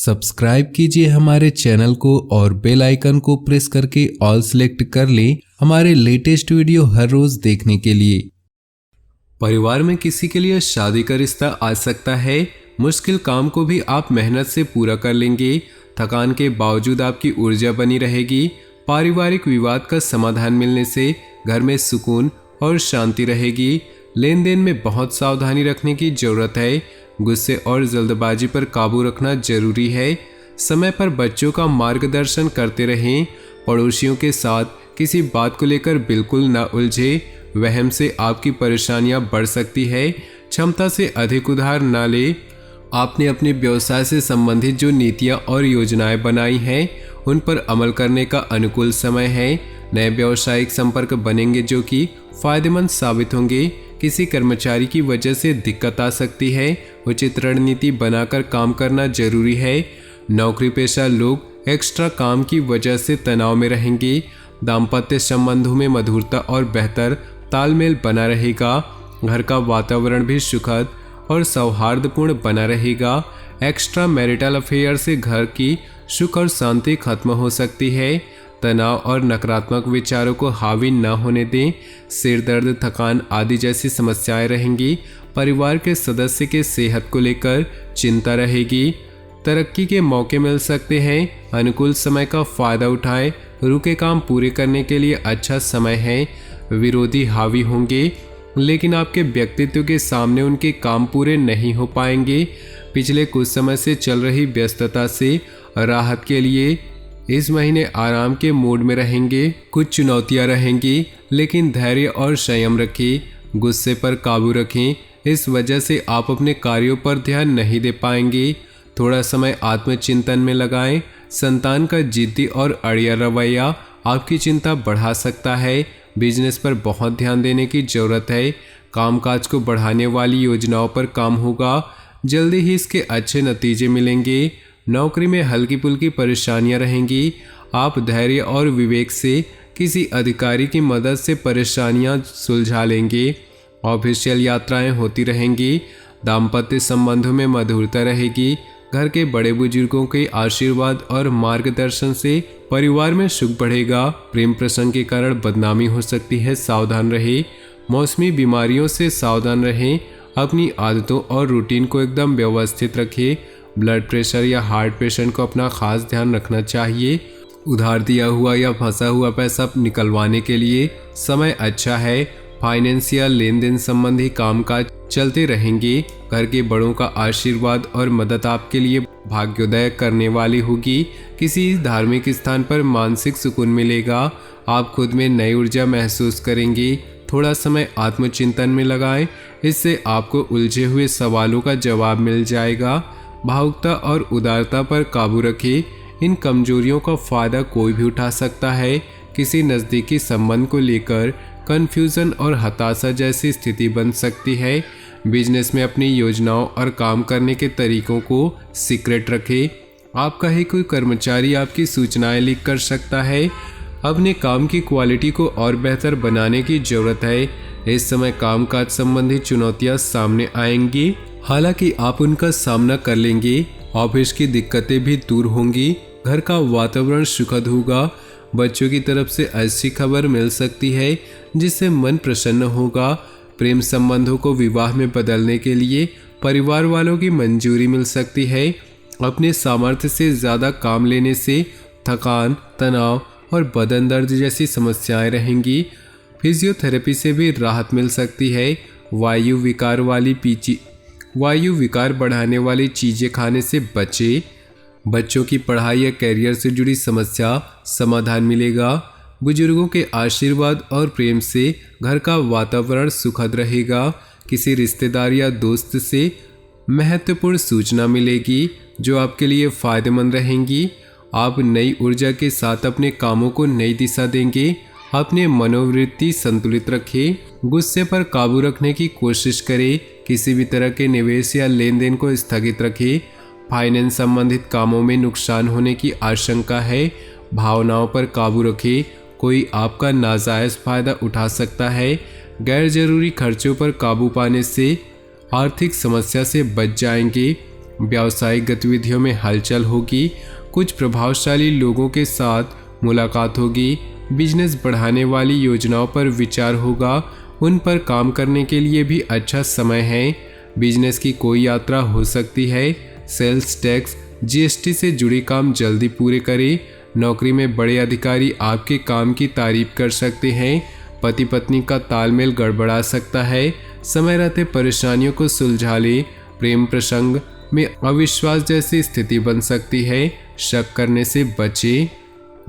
Subscribe कीजिए हमारे channel को और बेल आइकन को प्रेस करके ऑल सेलेक्ट कर लें हमारे लेटेस्ट वीडियो हर रोज देखने के लिए। परिवार में किसी के लिए शादी का रिश्ता आ सकता है। मुश्किल काम को भी आप मेहनत से पूरा कर लेंगे। थकान के बावजूद आपकी ऊर्जा बनी रहेगी। पारिवारिक विवाद का समाधान मिलने से घर में सुकून और शांति रहेगी। लेन देन में बहुत सावधानी रखने की जरूरत है। गुस्से और जल्दबाजी पर काबू रखना जरूरी है। समय पर बच्चों का मार्गदर्शन करते रहें। पड़ोसियों के साथ किसी बात को लेकर बिल्कुल न उलझे। वहम से आपकी परेशानियां बढ़ सकती है। क्षमता से अधिक उधार न ले। आपने अपने व्यवसाय से संबंधित जो नीतियां और योजनाएं बनाई हैं उन पर अमल करने का अनुकूल समय है। नए व्यावसायिक संपर्क बनेंगे जो कि फायदेमंद साबित होंगे। किसी कर्मचारी की वजह से दिक्कत आ सकती है। उचित रणनीति बनाकर काम करना जरूरी है। नौकरी पेशा लोग एक्स्ट्रा काम की वजह से तनाव में रहेंगे। दाम्पत्य संबंधों में मधुरता और बेहतर तालमेल बना रहेगा। घर का वातावरण भी सुखद और सौहार्दपूर्ण बना रहेगा। एक्स्ट्रा मैरिटल अफेयर से घर की सुख और शांति खत्म हो सकती है। तनाव और नकारात्मक विचारों को हावी न होने दें। सिर दर्द, थकान आदि जैसी समस्याएं रहेंगी। परिवार के सदस्य के सेहत को लेकर चिंता रहेगी। तरक्की के मौके मिल सकते हैं। अनुकूल समय का फायदा उठाएं। रुके काम पूरे करने के लिए अच्छा समय है। विरोधी हावी होंगे लेकिन आपके व्यक्तित्व के सामने उनके काम पूरे नहीं हो पाएंगे। पिछले कुछ समय से चल रही व्यस्तता से राहत के लिए इस महीने आराम के मूड में रहेंगे। कुछ चुनौतियां रहेंगी लेकिन धैर्य और संयम रखें। गुस्से पर काबू रखें। इस वजह से आप अपने कार्यों पर ध्यान नहीं दे पाएंगे। थोड़ा समय आत्मचिंतन में लगाएं। संतान का जिद्दी और अड़िया रवैया आपकी चिंता बढ़ा सकता है। बिजनेस पर बहुत ध्यान देने की जरूरत है। कामकाज को बढ़ाने वाली योजनाओं पर काम होगा। जल्दी ही इसके अच्छे नतीजे मिलेंगे। नौकरी में हल्की फुल्की परेशानियां रहेंगी। आप धैर्य और विवेक से किसी अधिकारी की मदद से परेशानियां सुलझा लेंगे। ऑफिशियल यात्राएं होती रहेंगी। दाम्पत्य संबंधों में मधुरता रहेगी। घर के बड़े बुजुर्गों के आशीर्वाद और मार्गदर्शन से परिवार में सुख बढ़ेगा। प्रेम प्रसंग के कारण बदनामी हो सकती है, सावधान रहे। मौसमी बीमारियों से सावधान रहें। अपनी आदतों और रूटीन को एकदम व्यवस्थित रखें। ब्लड प्रेशर या हार्ट पेशेंट को अपना खास ध्यान रखना चाहिए। उधार दिया हुआ या फंसा हुआ पैसा निकलवाने के लिए समय अच्छा है। फाइनेंशियल लेन देन संबंधी कामकाज चलते रहेंगे। घर के बड़ों का आशीर्वाद और मदद आपके लिए भाग्योदय करने वाली होगी। किसी धार्मिक स्थान पर मानसिक सुकून मिलेगा। आप खुद में नई ऊर्जा महसूस करेंगे। थोड़ा समय आत्मचिंतन में लगाएं। इससे आपको उलझे हुए सवालों का जवाब मिल जाएगा। भावुकता और उदारता पर काबू रखें। इन कमजोरियों का फायदा कोई भी उठा सकता है। किसी नज़दीकी संबंध को लेकर कन्फ्यूजन और हताशा जैसी स्थिति बन सकती है। बिजनेस में अपनी योजनाओं और काम करने के तरीकों को सीक्रेट रखें। आपका ही कोई कर्मचारी आपकी सूचनाएं लीक कर सकता है। अपने काम की क्वालिटी को और बेहतर बनाने की जरूरत है। इस समय कामकाज संबंधी चुनौतियां सामने आएंगी, हालांकि आप उनका सामना कर लेंगे। ऑफिस की दिक्कतें भी दूर होंगी। घर का वातावरण सुखद होगा। बच्चों की तरफ से ऐसी खबर मिल सकती है जिससे मन प्रसन्न होगा। प्रेम संबंधों को विवाह में बदलने के लिए परिवार वालों की मंजूरी मिल सकती है। अपने सामर्थ्य से ज़्यादा काम लेने से थकान, तनाव और बदन दर्द जैसी समस्याएं रहेंगी। फिजियोथेरेपी से भी राहत मिल सकती है। वायु विकार बढ़ाने वाली चीज़ें खाने से बचें। बच्चों की पढ़ाई या कैरियर से जुड़ी समस्या समाधान मिलेगा। बुजुर्गों के आशीर्वाद और प्रेम से घर का वातावरण सुखद रहेगा। किसी रिश्तेदार या दोस्त से महत्वपूर्ण सूचना मिलेगी जो आपके लिए फायदेमंद रहेंगी। आप नई ऊर्जा के साथ अपने कामों को नई दिशा देंगे। अपने मनोवृत्ति संतुलित रखें। गुस्से पर काबू रखने की कोशिश करें। किसी भी तरह के निवेश या लेन देन को स्थगित रखें। फाइनेंस संबंधित कामों में नुकसान होने की आशंका है। भावनाओं पर काबू रखें। कोई आपका नाजायज फायदा उठा सकता है। गैर जरूरी खर्चों पर काबू पाने से आर्थिक समस्या से बच जाएंगे। व्यावसायिक गतिविधियों में हलचल होगी। कुछ प्रभावशाली लोगों के साथ मुलाकात होगी। बिजनेस बढ़ाने वाली योजनाओं पर विचार होगा, उन पर काम करने के लिए भी अच्छा समय है। बिजनेस की कोई यात्रा हो सकती है। सेल्स टैक्स जीएसटी से जुड़े काम जल्दी पूरे करें। नौकरी में बड़े अधिकारी आपके काम की तारीफ कर सकते हैं। पति पत्नी का तालमेल गड़बड़ा सकता है। समय रहते परेशानियों को सुलझा ले। प्रेम प्रसंग में अविश्वास जैसी स्थिति बन सकती है, शक करने से बचें।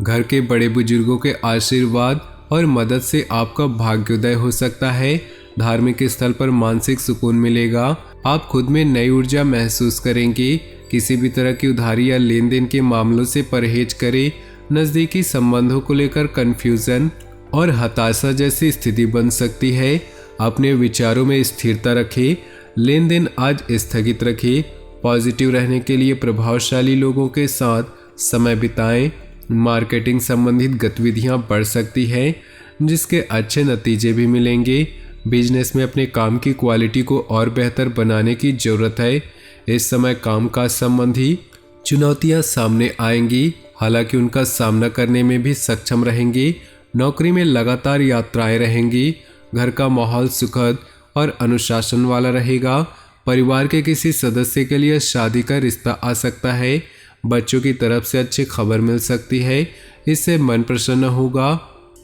घर के बड़े बुजुर्गों के आशीर्वाद और मदद से आपका भाग्योदय हो सकता है। धार्मिक स्थल पर मानसिक सुकून मिलेगा। आप खुद में नई ऊर्जा महसूस करेंगे। किसी भी तरह की उधारी या लेन देन के मामलों से परहेज करें। नज़दीकी संबंधों को लेकर कन्फ्यूजन और हताशा जैसी स्थिति बन सकती है। अपने विचारों में स्थिरता रखें। लेन देन आज स्थगित रखें। पॉजिटिव रहने के लिए प्रभावशाली लोगों के साथ समय बिताएं। मार्केटिंग संबंधित गतिविधियां बढ़ सकती हैं, जिसके अच्छे नतीजे भी मिलेंगे। बिजनेस में अपने काम की क्वालिटी को और बेहतर बनाने की ज़रूरत है। इस समय कामकाज संबंधी चुनौतियां सामने आएंगी, हालांकि उनका सामना करने में भी सक्षम रहेंगे। नौकरी में लगातार यात्राएं रहेंगी। घर का माहौल सुखद और अनुशासन वाला रहेगा। परिवार के किसी सदस्य के लिए शादी का रिश्ता आ सकता है। बच्चों की तरफ से अच्छी खबर मिल सकती है, इससे मन प्रसन्न होगा।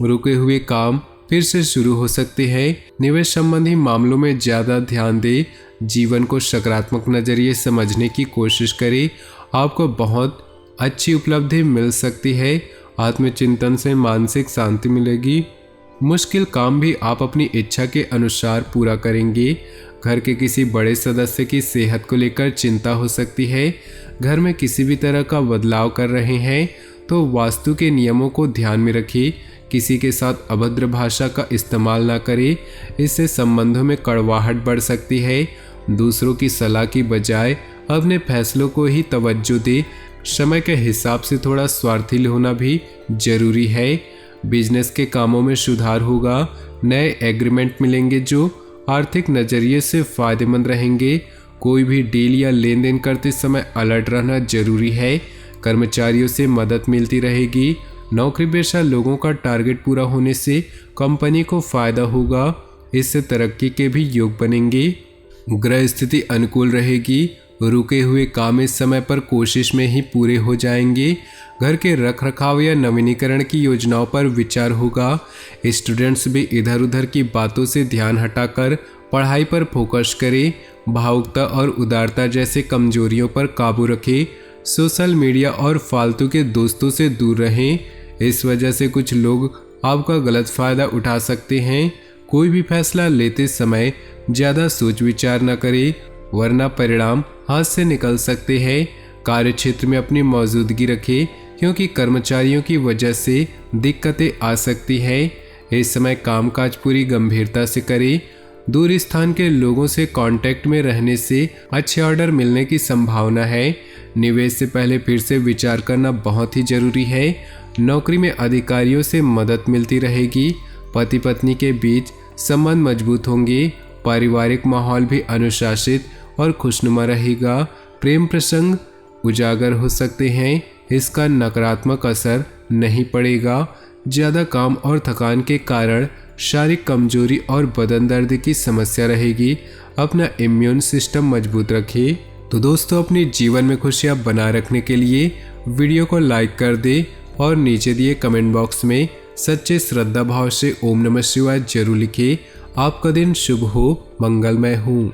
रुके हुए काम फिर से शुरू हो सकते हैं। निवेश संबंधी मामलों में ज़्यादा ध्यान दें। जीवन को सकारात्मक नज़रिए समझने की कोशिश करें। आपको बहुत अच्छी उपलब्धि मिल सकती है। आत्मचिंतन से मानसिक शांति मिलेगी। मुश्किल काम भी आप अपनी इच्छा के अनुसार पूरा करेंगे। घर के किसी बड़े सदस्य की सेहत को लेकर चिंता हो सकती है। घर में किसी भी तरह का बदलाव कर रहे हैं तो वास्तु के नियमों को ध्यान में रखिए। किसी के साथ अभद्र भाषा का इस्तेमाल ना करें, इससे संबंधों में कड़वाहट बढ़ सकती है। दूसरों की सलाह की बजाय अपने फैसलों को ही तवज्जो दे। समय के हिसाब से थोड़ा स्वार्थी होना भी जरूरी है। बिजनेस के कामों में सुधार होगा। नए एग्रीमेंट मिलेंगे जो आर्थिक नज़रिए से फायदेमंद रहेंगे। कोई भी डील या लेन देन करते समय अलर्ट रहना जरूरी है। कर्मचारियों से मदद मिलती रहेगी। नौकरी पेशा लोगों का टारगेट पूरा होने से कंपनी को फायदा होगा। इससे तरक्की के भी योग बनेंगे। ग्रह स्थिति अनुकूल रहेगी। रुके हुए काम इस समय पर कोशिश में ही पूरे हो जाएंगे। घर के रखरखाव या नवीनीकरण की योजनाओं पर विचार होगा। स्टूडेंट्स भी इधर उधर की बातों से ध्यान हटाकर पढ़ाई पर फोकस करें। भावुकता और उदारता जैसे कमजोरियों पर काबू रखें। सोशल मीडिया और फालतू के दोस्तों से दूर रहें। इस वजह से कुछ लोग आपका गलत फायदा उठा सकते हैं। कोई भी फैसला लेते समय ज़्यादा सोच विचार न करें, वरना परिणाम हाथ से निकल सकते हैं। कार्य क्षेत्र में अपनी मौजूदगी रखें, क्योंकि कर्मचारियों की वजह से दिक्कतें आ सकती है। इस समय कामकाज पूरी गंभीरता से करें। दूर स्थान के लोगों से कांटेक्ट में रहने से अच्छे ऑर्डर मिलने की संभावना है। निवेश से पहले फिर से विचार करना बहुत ही जरूरी है। नौकरी में अधिकारियों से मदद मिलती रहेगी। पति पत्नी के बीच संबंध मजबूत होंगे। पारिवारिक माहौल भी अनुशासित और खुशनुमा रहेगा। प्रेम प्रसंग उजागर हो सकते हैं, इसका नकारात्मक असर नहीं पड़ेगा। ज़्यादा काम और थकान के कारण शारीरिक कमजोरी और बदन दर्द की समस्या रहेगी। अपना इम्यून सिस्टम मजबूत रखिए। तो दोस्तों, अपने जीवन में खुशियाँ बनाए रखने के लिए वीडियो को लाइक कर दें और नीचे दिए कमेंट बॉक्स में सच्चे श्रद्धा भाव से ओम नमः शिवाय जरूर लिखें। आपका दिन शुभ हो, मंगलमय हो।